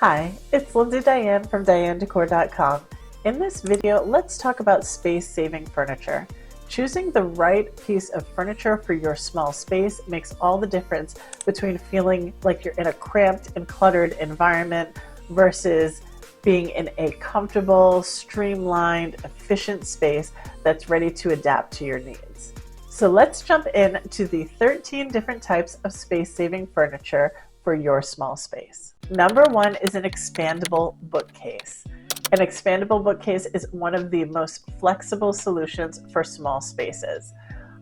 Hi, it's Dianne from DianneDecor.com. In this video, let's talk about space-saving furniture. Choosing the right piece of furniture for your small space makes all the difference between feeling like you're in a cramped and cluttered environment versus being in a comfortable, streamlined, efficient space that's ready to adapt to your needs. So let's jump into the 13 different types of space-saving furniture for your small space. Number one is an expandable bookcase. An expandable bookcase is one of the most flexible solutions for small spaces.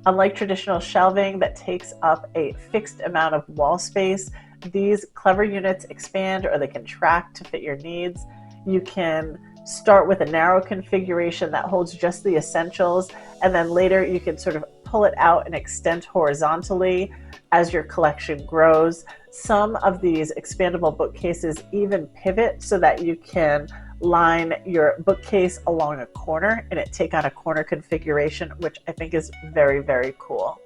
Unlike traditional shelving that takes up a fixed amount of wall space, these clever units expand or they contract to fit your needs. You can start with a narrow configuration that holds just the essentials, and then later you can sort of pull it out and extend horizontally as your collection grows. Some of these expandable bookcases even pivot so that you can line your bookcase along a corner and take on a corner configuration, which I think is very, very cool.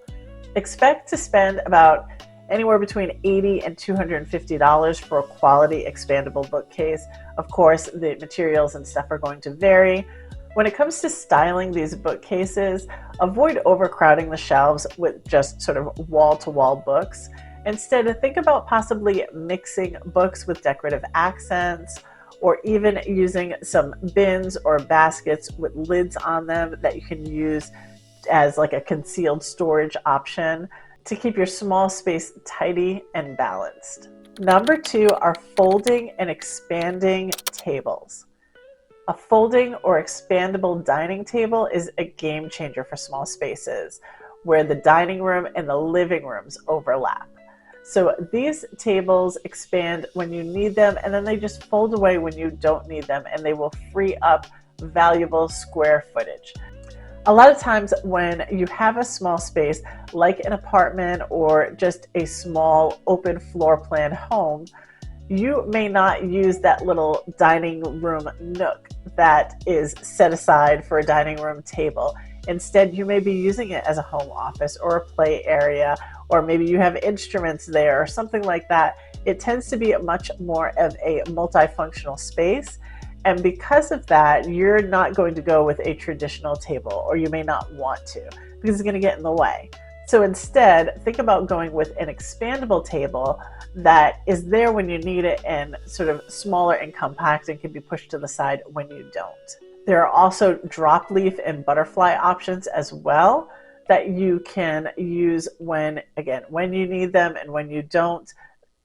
Expect to spend about anywhere between $80 and $250 for a quality expandable bookcase. Of course, the materials and stuff are going to vary. When it comes to styling these bookcases, avoid overcrowding the shelves with just sort of wall-to-wall books. Instead, think about possibly mixing books with decorative accents, or even using some bins or baskets with lids on them that you can use as like a concealed storage option to keep your small space tidy and balanced. Number two are folding and expanding tables. A folding or expandable dining table is a game changer for small spaces where the dining room and the living rooms overlap. So these tables expand when you need them, and then they just fold away when you don't need them, and they will free up valuable square footage. A lot of times when you have a small space, like an apartment or just a small open floor plan home, you may not use that little dining room nook that is set aside for a dining room table. Instead, you may be using it as a home office or a play area, or maybe you have instruments there or something like that. It tends to be much more of a multifunctional space. And because of that, you're not going to go with a traditional table, or you may not want to because it's going to get in the way. So instead, think about going with an expandable table that is there when you need it and sort of smaller and compact and can be pushed to the side when you don't. There are also drop leaf and butterfly options as well that you can use when you need them, and when you don't,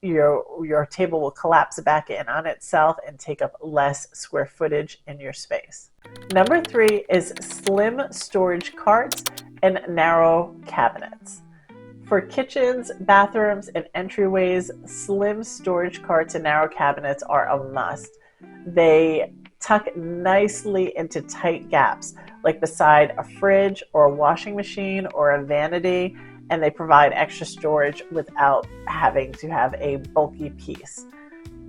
your table will collapse back in on itself and take up less square footage in your space. Number three is slim storage carts and narrow cabinets. For kitchens, bathrooms, and entryways, slim storage carts and narrow cabinets are a must. They tuck nicely into tight gaps, like beside a fridge or a washing machine or a vanity, and they provide extra storage without having to have a bulky piece.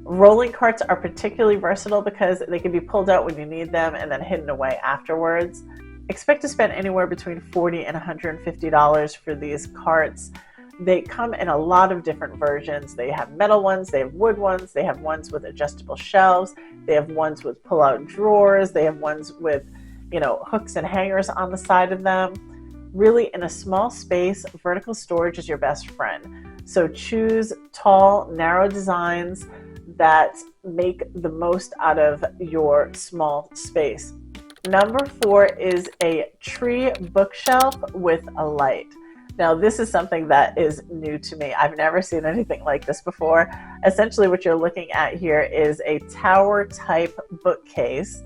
Rolling carts are particularly versatile because they can be pulled out when you need them and then hidden away afterwards. Expect to spend anywhere between $40 and $150 for these carts. They come in a lot of different versions. They have metal ones, they have wood ones, they have ones with adjustable shelves, they have ones with pull-out drawers, they have ones with, hooks and hangers on the side of them. Really, in a small space, vertical storage is your best friend. So choose tall, narrow designs that make the most out of your small space. Number four is a tree bookshelf with a light. Now, this is something that is new to me. I've never seen anything like this before. Essentially, what you're looking at here is a tower type bookcase,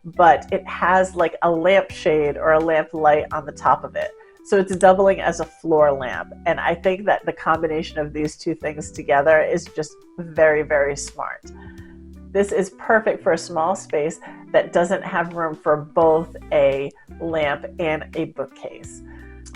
but it has like a lampshade or a lamp light on the top of it. So it's doubling as a floor lamp. And I think that the combination of these two things together is just very, very smart. This is perfect for a small space that doesn't have room for both a lamp and a bookcase.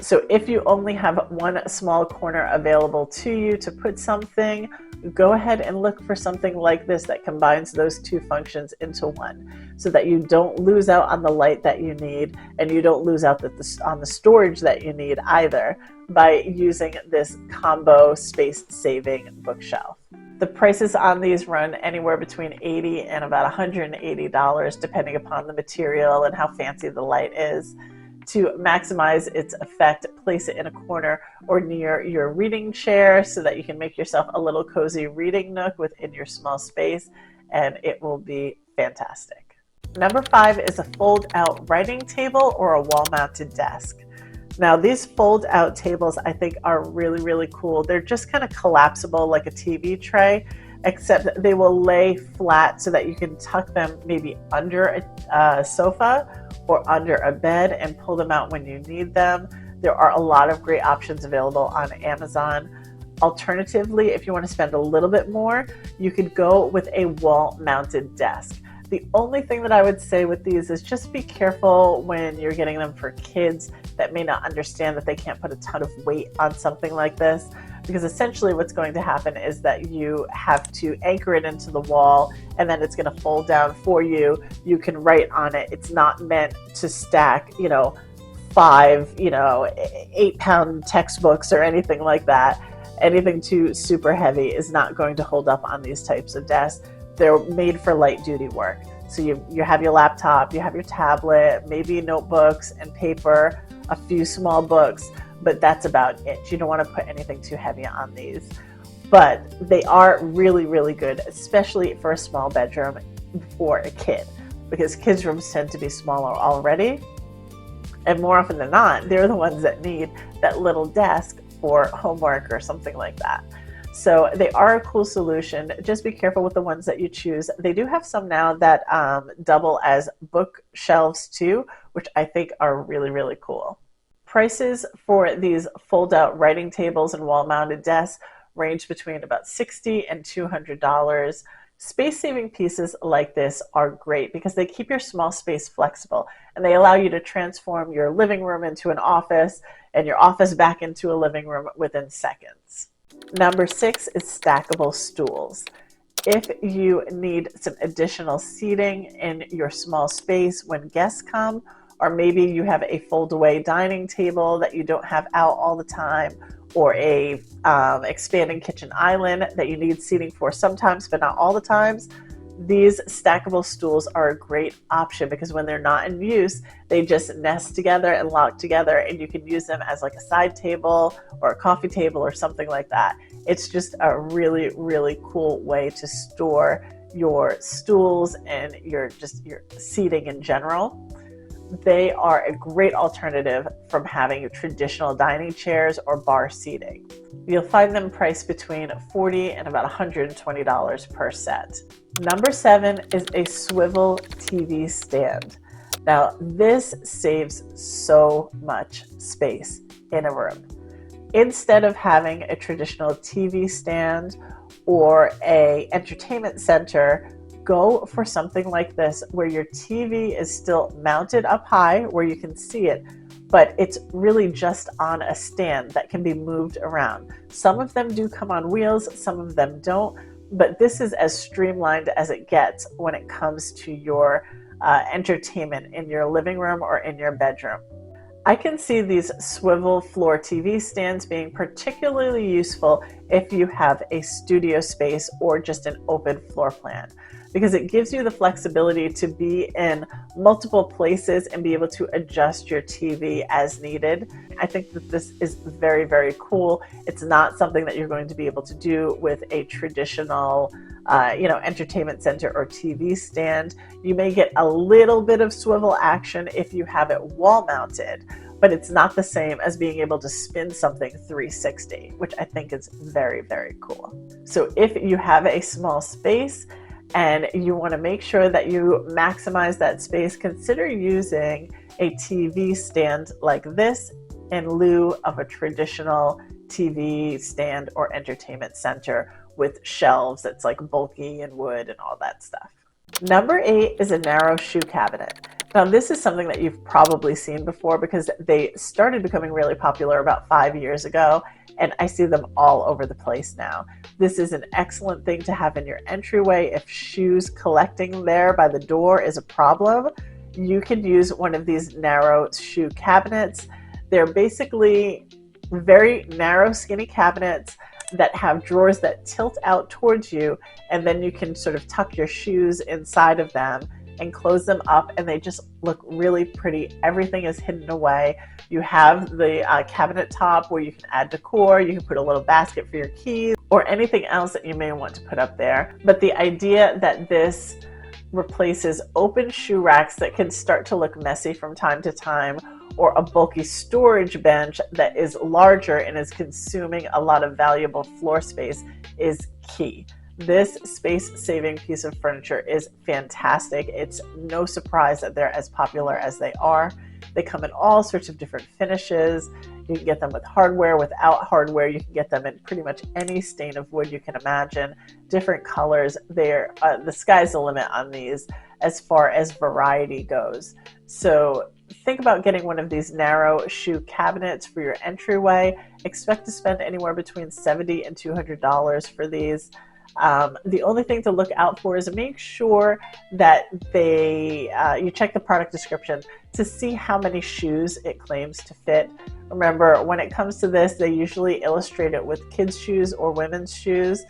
So if you only have one small corner available to you to put something, go ahead and look for something like this that combines those two functions into one, so that you don't lose out on the light that you need and you don't lose out on the storage that you need either by using this combo space-saving bookshelf. The prices on these run anywhere between $80 and about $180, depending upon the material and how fancy the light is. To maximize its effect, place it in a corner or near your reading chair so that you can make yourself a little cozy reading nook within your small space, and it will be fantastic. Number 5 is a fold-out writing table or a wall-mounted desk. Now, these fold-out tables I think are really, really cool. They're just kind of collapsible like a TV tray, except they will lay flat so that you can tuck them maybe under a sofa or under a bed and pull them out when you need them. There are a lot of great options available on Amazon. Alternatively, if you want to spend a little bit more, you could go with a wall-mounted desk. The only thing that I would say with these is just be careful when you're getting them for kids that may not understand that they can't put a ton of weight on something like this, because essentially what's going to happen is that you have to anchor it into the wall and then it's going to fold down for you. You can write on it. It's not meant to stack, 5, 8-pound textbooks or anything like that. Anything too super heavy is not going to hold up on these types of desks. They're made for light duty work. So you have your laptop, you have your tablet, maybe notebooks and paper, a few small books, but that's about it. You don't want to put anything too heavy on these. But they are really, really good, especially for a small bedroom for a kid, because kids' rooms tend to be smaller already. And more often than not, they're the ones that need that little desk for homework or something like that. So they are a cool solution. Just be careful with the ones that you choose. They do have some now that double as bookshelves too, which I think are really, really cool. Prices for these fold-out writing tables and wall-mounted desks range between about $60 and $200. Space-saving pieces like this are great because they keep your small space flexible, and they allow you to transform your living room into an office and your office back into a living room within seconds. Number 6 is stackable stools. If you need some additional seating in your small space when guests come, or maybe you have a fold-away dining table that you don't have out all the time, or a expanding kitchen island that you need seating for sometimes but not all the times, these stackable stools are a great option because when they're not in use, they just nest together and lock together, and you can use them as like a side table or a coffee table or something like that. It's just a really, really cool way to store your stools and your seating in general. They are a great alternative from having traditional dining chairs or bar seating. You'll find them priced between $40 and about $120 per set. Number 7 is a swivel TV stand. Now, this saves so much space in a room. Instead of having a traditional TV stand or an entertainment center, go for something like this where your TV is still mounted up high where you can see it, but it's really just on a stand that can be moved around. Some of them do come on wheels, some of them don't, but this is as streamlined as it gets when it comes to your entertainment in your living room or in your bedroom. I can see these swivel floor TV stands being particularly useful if you have a studio space or just an open floor plan, because it gives you the flexibility to be in multiple places and be able to adjust your TV as needed. I think that this is very, very cool. It's not something that you're going to be able to do with a traditional entertainment center or TV stand. You may get a little bit of swivel action if you have it wall mounted, but it's not the same as being able to spin something 360, which I think is very, very cool. So if you have a small space and you want to make sure that you maximize that space, consider using a TV stand like this in lieu of a traditional TV stand or entertainment center with shelves that's like bulky and wood and all that stuff. Number 8 is a narrow shoe cabinet. Now, this is something that you've probably seen before because they started becoming really popular about 5 years ago, and I see them all over the place now. This is an excellent thing to have in your entryway if shoes collecting there by the door is a problem. You could use one of these narrow shoe cabinets. They're basically very narrow, skinny cabinets that have drawers that tilt out towards you, and then you can sort of tuck your shoes inside of them and close them up, and they just look really pretty. Everything is hidden away. You have the cabinet top where you can add decor, you can put a little basket for your keys, or anything else that you may want to put up there. But the idea that this replaces open shoe racks that can start to look messy from time to time, or a bulky storage bench that is larger and is consuming a lot of valuable floor space is key. This space-saving piece of furniture is fantastic. It's no surprise that they're as popular as they are. They come in all sorts of different finishes. You can get them with hardware, without hardware. You can get them in pretty much any stain of wood you can imagine. Different colors. They're the sky's the limit on these as far as variety goes. So think about getting one of these narrow shoe cabinets for your entryway. Expect to spend anywhere between $70 and $200 for these. The only thing to look out for is make sure that you check the product description to see how many shoes it claims to fit. Remember, when it comes to this, they usually illustrate it with kids' shoes or women's shoes.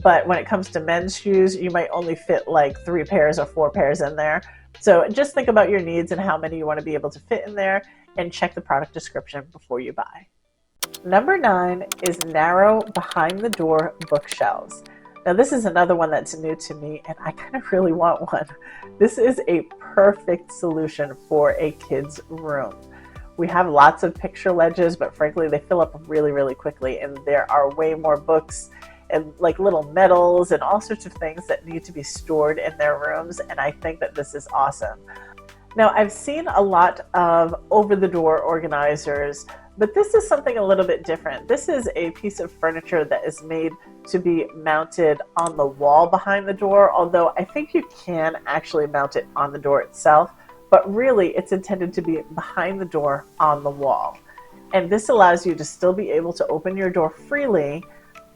But when it comes to men's shoes, you might only fit like 3 pairs or 4 pairs in there. So just think about your needs and how many you want to be able to fit in there, and check the product description before you buy. Number 9 is narrow behind the door bookshelves. Now this is another one that's new to me, and I kind of really want one. This is a perfect solution for a kid's room. We have lots of picture ledges, but frankly they fill up really, really quickly, and there are way more books and like little medals and all sorts of things that need to be stored in their rooms, and I think that this is awesome. Now I've seen a lot of over-the-door organizers, but this is something a little bit different. This is a piece of furniture that is made to be mounted on the wall behind the door, although I think you can actually mount it on the door itself, but really it's intended to be behind the door on the wall. And this allows you to still be able to open your door freely,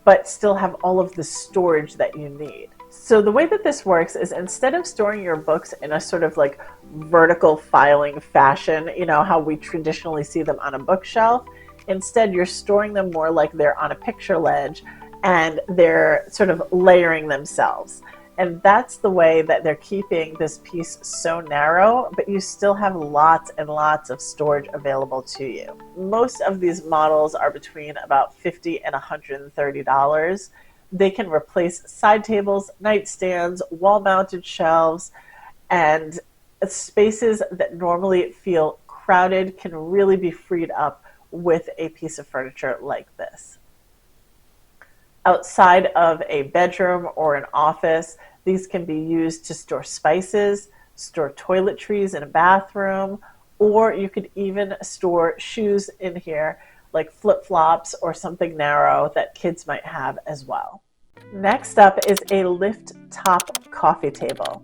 but still have all of the storage that you need. So the way that this works is, instead of storing your books in a sort of like vertical filing fashion, you know, how we traditionally see them on a bookshelf, instead you're storing them more like they're on a picture ledge, and they're sort of layering themselves. And that's the way that they're keeping this piece so narrow, but you still have lots and lots of storage available to you. Most of these models are between about $50 and $130. They can replace side tables, nightstands, wall-mounted shelves, and spaces that normally feel crowded can really be freed up with a piece of furniture like this. Outside of a bedroom or an office, these can be used to store spices, store toiletries in a bathroom, or you could even store shoes in here, like flip-flops or something narrow that kids might have as well. Next up is a lift top coffee table.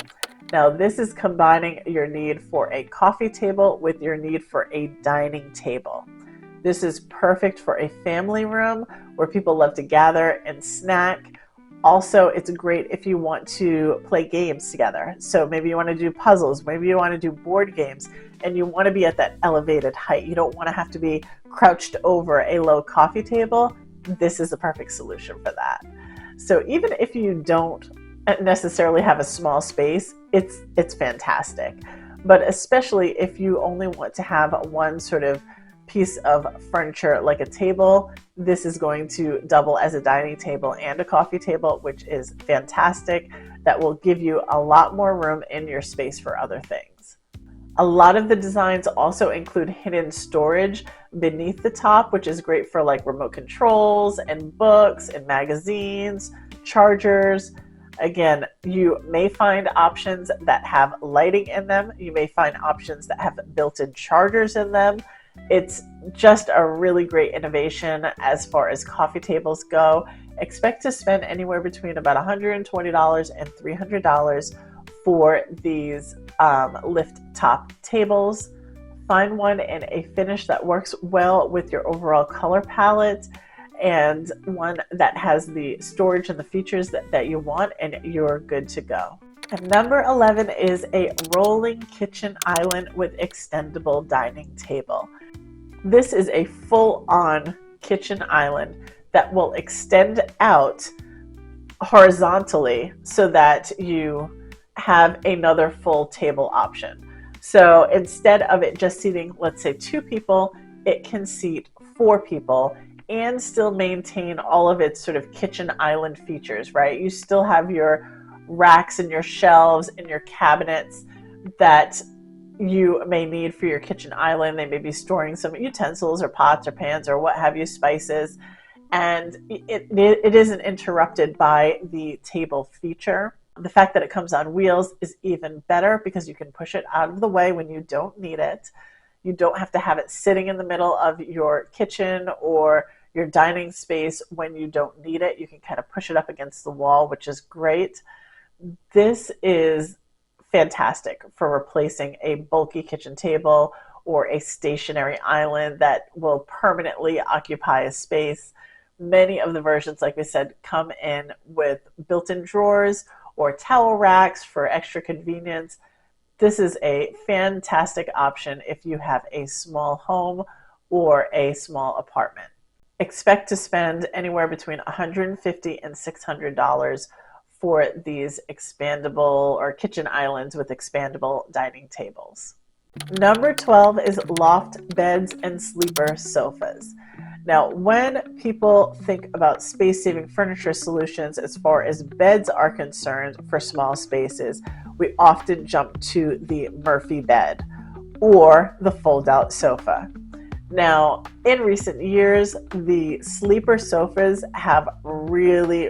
Now this is combining your need for a coffee table with your need for a dining table. This is perfect for a family room where people love to gather and snack. Also, it's great if you want to play games together. So maybe you want to do puzzles, maybe you want to do board games, and you want to be at that elevated height. You don't want to have to be crouched over a low coffee table. This is a perfect solution for that. So even if you don't necessarily have a small space, it's fantastic. But especially if you only want to have one sort of piece of furniture like a table, this is going to double as a dining table and a coffee table, which is fantastic. That will give you a lot more room in your space for other things. A lot of the designs also include hidden storage beneath the top, which is great for like remote controls and books and magazines, chargers. Again, you may find options that have lighting in them. You may find options that have built-in chargers in them. It's just a really great innovation as far as coffee tables go. Expect to spend anywhere between about $120 and $300 for these lift top tables. Find one in a finish that works well with your overall color palette, and one that has the storage and the features that you want, and you're good to go. And number 11 is a rolling kitchen island with extendable dining table. This is a full-on kitchen island that will extend out horizontally so that you have another full table option. So instead of it just seating, let's say 2 people, it can seat 4 people and still maintain all of its sort of kitchen island features, right? You still have your racks and your shelves and your cabinets that you may need for your kitchen island. They may be storing some utensils or pots or pans or what have you, spices, and it isn't interrupted by the table feature. The fact that it comes on wheels is even better because you can push it out of the way when you don't need it. You don't have to have it sitting in the middle of your kitchen or your dining space when you don't need it. You can kind of push it up against the wall, which is great. This is fantastic for replacing a bulky kitchen table or a stationary island that will permanently occupy a space. Many of the versions, like we said, come in with built-in drawers or towel racks for extra convenience. This is a fantastic option if you have a small home or a small apartment. Expect to spend anywhere between $150 and $600 for these expandable or kitchen islands with expandable dining tables. Number 12 is loft beds and sleeper sofas. Now, when people think about space-saving furniture solutions as far as beds are concerned for small spaces, we often jump to the Murphy bed or the fold-out sofa. Now, in recent years, the sleeper sofas have really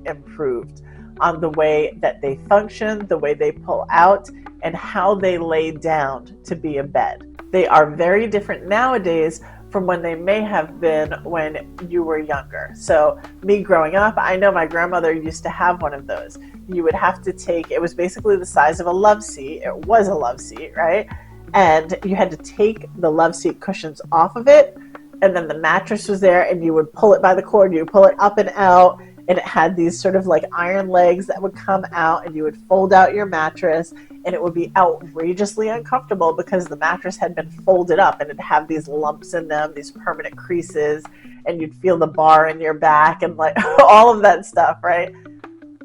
improved on the way that they function, the way they pull out, and how they lay down to be a bed. They are very different nowadays from when they may have been when you were younger. So me growing up, I know my grandmother used to have one of those. You would have to take, it was basically the size of a love seat. It was a love seat, right? And you had to take the love seat cushions off of it, and then the mattress was there, and you would pull it by the cord, you would pull it up and out, and it had these sort of like iron legs that would come out, and you would fold out your mattress, and it would be outrageously uncomfortable because the mattress had been folded up and it'd have these lumps in them, these permanent creases, and you'd feel the bar in your back and like all of that stuff, right?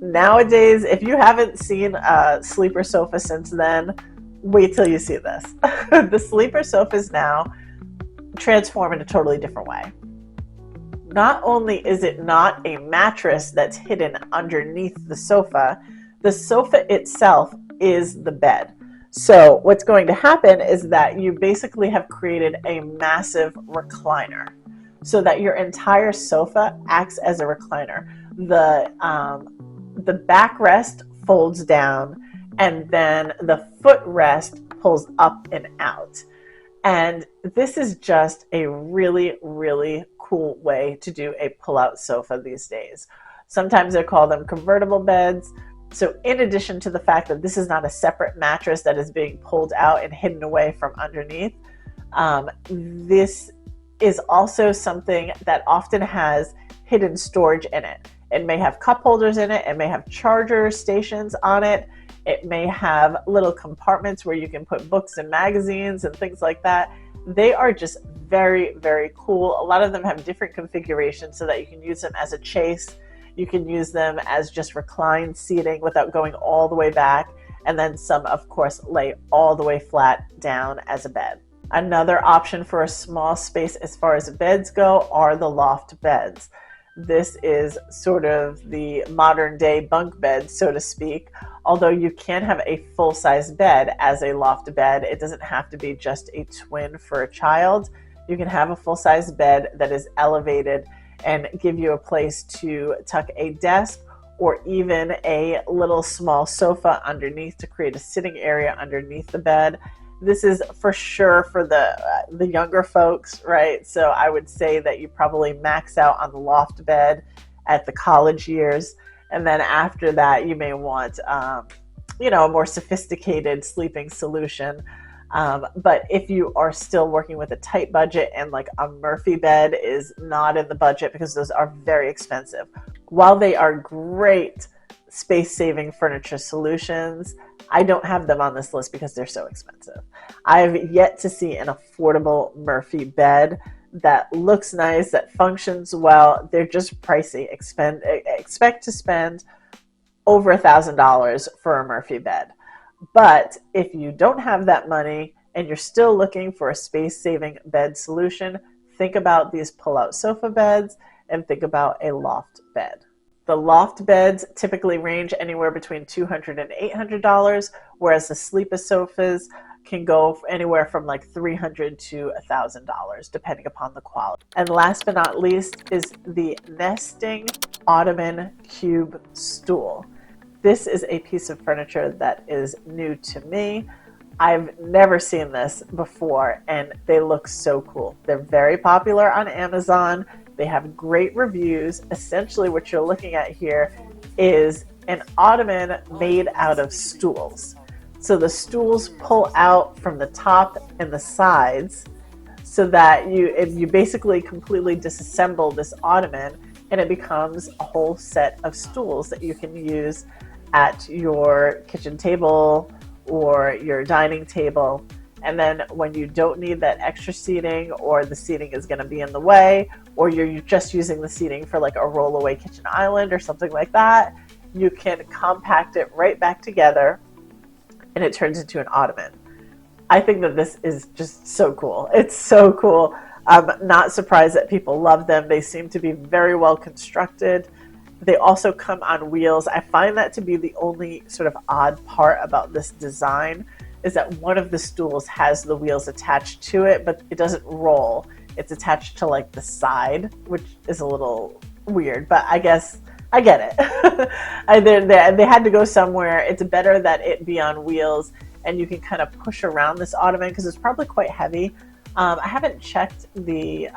Nowadays, if you haven't seen a sleeper sofa since then, wait till you see this. The sleeper sofas now transform in a totally different way. Not only is it not a mattress that's hidden underneath the sofa itself is the bed. So what's going to happen is that you basically have created a massive recliner so that your entire sofa acts as a recliner. The backrest folds down, and then the footrest pulls up and out. And this is just a really cool way to do a pull-out sofa these days. Sometimes they call them convertible beds. So in addition to the fact that this is not a separate mattress that is being pulled out and hidden away from underneath, this is also something that often has hidden storage in it. It may have cup holders in it. It may have charger stations on it. It may have little compartments where you can put books and magazines and things like that. They are just very cool. A lot of them have different configurations so that you can use them as a chase. You can use them as just reclined seating without going all the way back. And then some, of course, lay all the way flat down as a bed. Another option for a small space as far as beds go are the loft beds. This is sort of the modern day bunk bed, so to speak. Although you can have a full-size bed as a loft bed. It doesn't have to be just a twin for a child. You can have a full-size bed that is elevated and give you a place to tuck a desk or even a little small sofa underneath to create a sitting area underneath the bed. This is for sure for the younger folks, right? So I would say that you probably max out on the loft bed at the college years. And then after that, you may want, a more sophisticated sleeping solution. But if you are still working with a tight budget and like a Murphy bed is not in the budget because those are very expensive. While they are great space-saving furniture solutions, I don't have them on this list because they're so expensive. I've yet to see an affordable Murphy bed that looks nice, that functions well. They're just pricey. Expect to spend over $1,000 for a Murphy bed. But if you don't have that money and you're still looking for a space-saving bed solution, think about these pull-out sofa beds and think about a loft bed. The loft beds typically range anywhere between $200 and $800, whereas the sleeper sofas can go anywhere from like $300 to $1,000, depending upon the quality. And last but not least is the nesting Ottoman cube stool. This is a piece of furniture that is new to me. I've never seen this before, and they look so cool. They're very popular on Amazon. They have great reviews. Essentially what you're looking at here is an ottoman made out of stools. So the stools pull out from the top and the sides so that you basically completely disassemble this ottoman, and it becomes a whole set of stools that you can use at your kitchen table or your dining table. And then when you don't need that extra seating, or the seating is going to be in the way, or you're just using the seating for like a rollaway kitchen island or something like that, you can compact it right back together and it turns into an ottoman. I think that this is just so cool. It's so cool. I'm not surprised that people love them. They seem to be very well constructed. They also come on wheels. I find that to be the only sort of odd part about this design, is that one of the stools has the wheels attached to it, but it doesn't roll. It's attached to like the side, which is a little weird, but I guess I get it. They had to go somewhere. It's better that it be on wheels, and you can kind of push around this ottoman because it's probably quite heavy. I haven't checked the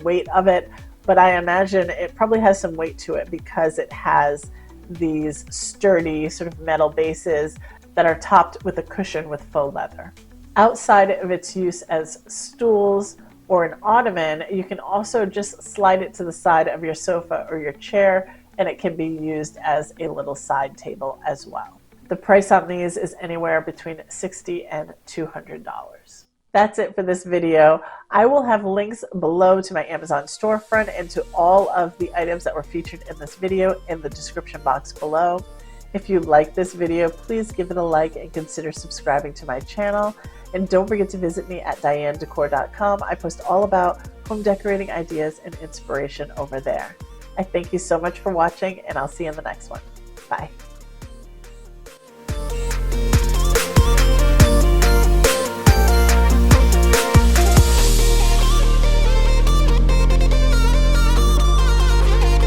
weight of it, but I imagine it probably has some weight to it because it has these sturdy sort of metal bases that are topped with a cushion with faux leather. Outside of its use as stools or an ottoman, you can also just slide it to the side of your sofa or your chair, and it can be used as a little side table as well. The price on these is anywhere between $60 and $200. That's it for this video. I will have links below to my Amazon storefront and to all of the items that were featured in this video in the description box below. If you like this video, please give it a like and consider subscribing to my channel. And don't forget to visit me at DianneDecor.com. I post all about home decorating ideas and inspiration over there. I thank you so much for watching, and I'll see you in the next one. Bye.